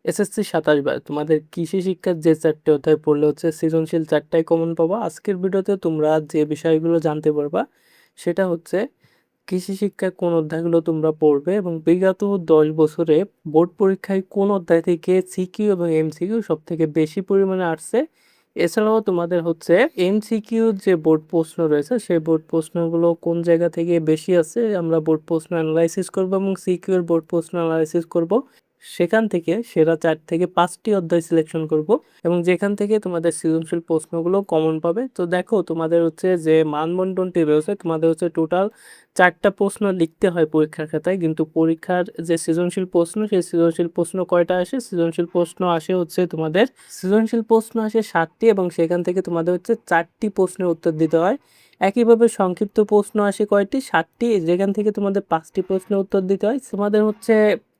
SSC ২৭ বার তোমাদের কৃষি শিক্ষার যে ৪ টে অধ্যায় পড়লে হচ্ছে সৃজনশীল ৪ টাই কমন পাবা। আজকের ভিডিওতে তোমরা যে বিষয়গুলো জানতে পারবা সেটা হচ্ছে কৃষি শিক্ষায় কোন অধ্যায়গুলো তোমরা পড়বে এবং বিগত ১০ বছরে বোর্ড পরীক্ষায় কোন অধ্যায় থেকে সিকিউ এবং এমসিকিউ সবথেকে বেশি পরিমাণে আসছে। এছাড়াও তোমাদের হচ্ছে এমসিকিউ যে বোর্ড প্রশ্ন রয়েছে সেই বোর্ড প্রশ্নগুলো কোন জায়গা থেকে বেশি আছে আমরা বোর্ড প্রশ্ন অ্যানালাইসিস করব এবং সিকিউ এর বোর্ড প্রশ্ন অ্যানালাইসিস করব। সেখান থেকে সেরা ৪ থেকে ৫ টি অধ্যায় সিলেকশন করব এবং যেখান থেকে তোমাদের সৃজনশীল প্রশ্নগুলো কমন পাবে। তো দেখো তোমাদের হচ্ছে যে মানবন্টনটি রয়েছে, তোমাদের হচ্ছে টোটাল ৪ টা প্রশ্ন লিখতে হয় পরীক্ষার খাতায়, কিন্তু পরীক্ষার যে সৃজনশীল প্রশ্ন সেই সৃজনশীল প্রশ্ন কয়টা আসে? সৃজনশীল প্রশ্ন আসে হচ্ছে তোমাদের সৃজনশীল প্রশ্ন আসে ৭টি এবং সেখান থেকে তোমাদের হচ্ছে ৪টি প্রশ্নের উত্তর দিতে হয়। একইভাবে সংক্ষিপ্ত প্রশ্ন আসে কয়টি? ৭টি, যেখান থেকে তোমাদের ৫টি প্রশ্নের উত্তর দিতে হয়। তোমাদের হচ্ছে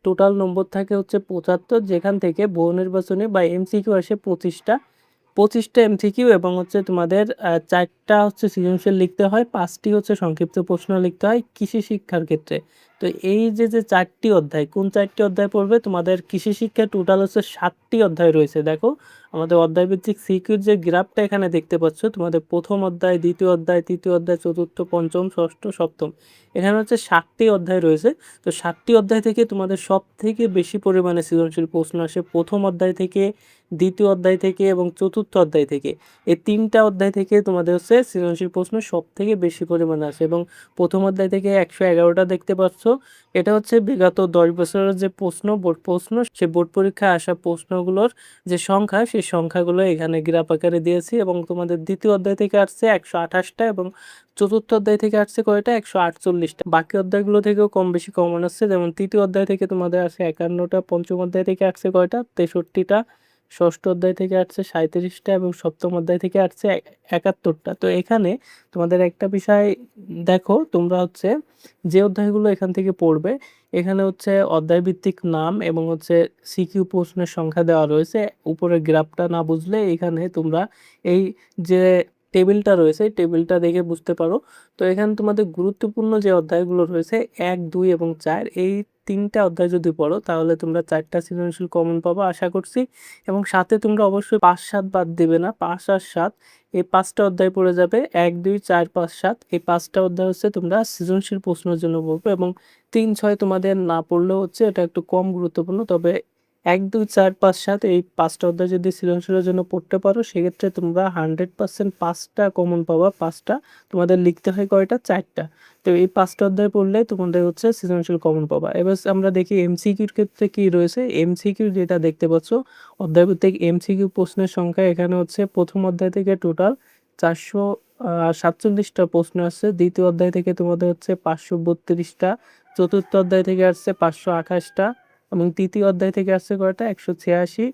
টোটাল নম্বর থাকে হচ্ছে ৭৫, যেখান থেকে বহু নির্বাচনী বা এমসিকিউ আসে ২৫টা এমসিকিউ এবং হচ্ছে তোমাদের ৪টা হচ্ছে সৃজনশীল লিখতে হয়, ৫টি হচ্ছে সংক্ষিপ্ত প্রশ্ন লিখতে হয় কৃষি শিক্ষার ক্ষেত্রে। তো এই যে ৪টি অধ্যায়, কোন ৪টি অধ্যায় পড়বে? তোমাদের কৃষি শিক্ষায় টোটাল হচ্ছে ৭টি অধ্যায় রয়েছে। দেখো আমাদের অধ্যায়ভিত্তিক সিকিউর যে গ্রাফটা এখানে দেখতে পাচ্ছ, তোমাদের ১ম অধ্যায়, ২য় অধ্যায়, ৩য় অধ্যায়, ৪র্থ, ৫ম, ৬ষ্ঠ, ৭ম, এখানে হচ্ছে ৭টি অধ্যায় রয়েছে। তো ৭টি অধ্যায় থেকে তোমাদের সবথেকে বেশি পরিমাণে সৃজনশীল প্রশ্ন আসে ১ম অধ্যায় থেকে, ২য় অধ্যায় থেকে এবং ৪র্থ অধ্যায় থেকে। এই ৩টা অধ্যায় থেকে তোমাদের হচ্ছে সৃজনশীল প্রশ্ন সবথেকে বেশি পরিমাণে আসে এবং ১ম অধ্যায় থেকে ১১১টা দেখতে পাচ্ছ। এটা হচ্ছে বিগত ১০ বছরের যে প্রশ্ন, বোর্ড প্রশ্ন, সেই বোর্ড পরীক্ষায় আসা প্রশ্নগুলোর যে সংখ্যা, সেই সংখ্যাগুলো এখানে গ্রাফ আকারে দিয়েছি এবং তোমাদের ২য় অধ্যায় থেকে আসছে ১২৮টা এবং ৪র্থ অধ্যায় থেকে আসছে কয়টা? ১৪৮টা। বাকি অধ্যায়গুলো থেকেও কম বেশি কমন আসছে, যেমন ৩য় অধ্যায় থেকে তোমাদের আসে ৫১টা, ৫ম অধ্যায় থেকে আসছে কয়টা? ৬৩টা, ৬ষ্ঠ অধ্যায় থেকে আসছে ৩৭টা এবং ৭ম অধ্যায় থেকে আসছে ৭১টা। তো এখানে তোমাদের একটা বিষয় দেখো, তোমরা হচ্ছে যে অধ্যায়গুলো এখান থেকে পড়বে, এখানে হচ্ছে অধ্যায়ভিত্তিক নাম এবং হচ্ছে সিকিউ প্রশ্নের সংখ্যা দেওয়া রয়েছে। উপরের গ্রাফটা না বুঝলে এখানে তোমরা এই যে টেবিলটা রয়েছে, এই টেবিলটা দেখে বুঝতে পারো। তো এখানে তোমাদের গুরুত্বপূর্ণ যে অধ্যায়গুলো রয়েছে ১, ২ এবং ৪, এই ৩টা অধ্যায় যদি পড়ো তাহলে তোমরা ৪টা সৃজনশীল কমন পাবা আশা করছি। এবং সাথে তোমরা অবশ্যই ৫, ৭ বাদ দিবে না। ৫ আর ৭ এই ৫টা অধ্যায় পড়ে যাবে। ১, ২, ৪, ৫, ৭ এই ৫টা অধ্যায় হচ্ছে তোমরা সৃজনশীল প্রশ্নের জন্য পড়বে এবং ৩, ৬ তোমাদের না পড়লেও হচ্ছে, এটা একটু কম গুরুত্বপূর্ণ। তবে ১, ২, ৪, ৫, ৭ এই ৫টা অধ্যায় যদি সৃজনশীলের জন্য পড়তে পারো সেক্ষেত্রে তোমরা 100% ৫টা কমন পাবা। ৫টা তোমাদের লিখতে হয় কয়টা? ৪টা। তো এই ৫টা অধ্যায় পড়লে তোমাদের হচ্ছে সৃজনশীল কমন পাবা। এবার আমরা দেখি এমসিকিউর ক্ষেত্রে কি রয়েছে। এমসিকিউ যেটা দেখতে পাচ্ছ, অধ্যায়ভিত্তিক এমসিকিউ প্রশ্নের সংখ্যা এখানে হচ্ছে ১ম অধ্যায় থেকে টোটাল ৪৪৭টা প্রশ্ন আসছে। ২য় অধ্যায় থেকে তোমাদের হচ্ছে ৫৩২টা, ৪র্থ অধ্যায় থেকে আসছে ৫২৮টা এবং ৩য় অধ্যায় থেকে আসছে কয়টা? ১৮৬,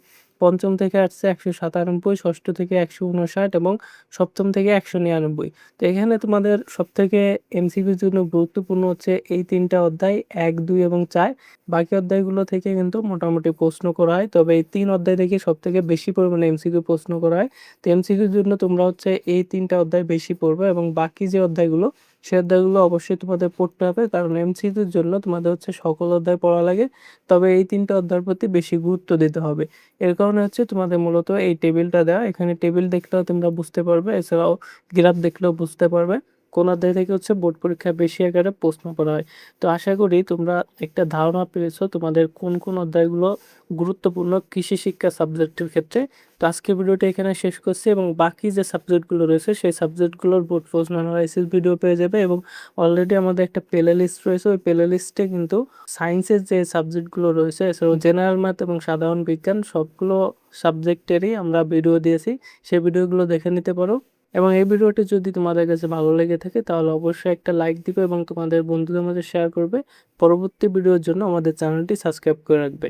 ৫ম থেকে আসছে ১৯৭, ৬ষ্ঠ থেকে ১৫৯ এবং ৭ম থেকে ১৯৯। তো এখানে তোমাদের সবথেকে এমসিকিউর জন্য গুরুত্বপূর্ণ হচ্ছে এই ৩টা অধ্যায় ১, ২ এবং ৪। বাকি অধ্যায়গুলো থেকে কিন্তু মোটামুটি প্রশ্ন করা হয়। তবে এই ৩ অধ্যায় থেকে সবথেকে বেশি পরিমাণে এমসিকিউ প্রশ্ন করা হয়। তো এমসিকিউর জন্য তোমরা হচ্ছে এই ৩টা অধ্যায় বেশি পড়বে এবং বাকি যে অধ্যায়গুলো, সে অধ্যায়গুলো অবশ্যই তোমাদের পড়তে হবে, কারণ এমসিকিউর জন্য তোমাদের হচ্ছে সকল অধ্যায় পড়া লাগে। তবে এই ৩টা অধ্যায়ের প্রতি বেশি গুরুত্ব দিতে হবে। এর কারণে হচ্ছে তোমাদের মূলত এই টেবিলটা দেওয়া। এখানে টেবিল দেখলেও তোমরা বুঝতে পারবে, এছাড়াও গ্রাফ দেখলেও বুঝতে পারবে কোন অধ্যায় থেকে হচ্ছে বোর্ড পরীক্ষায় বেশি আকারে প্রশ্ন করা হয়। তো আশা করি তোমরা একটা ধারণা পেয়েছো তোমাদের কোন অধ্যায়গুলো গুরুত্বপূর্ণ কৃষি শিক্ষা সাবজেক্টের ক্ষেত্রে। তো আজকের ভিডিওটা এখানে শেষ করছি এবং বাকি যে সাবজেক্টগুলো রয়েছে সেই সাবজেক্টগুলোর বোর্ড প্রশ্ন অ্যানালাইসিস ভিডিও পেয়ে যাবে এবং অলরেডি আমাদের একটা প্লে লিস্ট রয়েছে। ওই প্লে লিস্টে কিন্তু সায়েন্সের যে সাবজেক্টগুলো রয়েছে, এছাড়াও জেনারেল ম্যাথ এবং সাধারণ বিজ্ঞান সবগুলো সাবজেক্টেরই আমরা ভিডিও দিয়েছি। সেই ভিডিওগুলো দেখে নিতে পারো এবং এই ভিডিওটি যদি তোমাদের কাছে ভালো লেগে থাকে তাহলে অবশ্যই একটা লাইক দিবে এবং তোমাদের বন্ধুদের মাঝে শেয়ার করবে। পরবর্তী ভিডিওর জন্য আমাদের চ্যানেলটি সাবস্ক্রাইব করে রাখবে।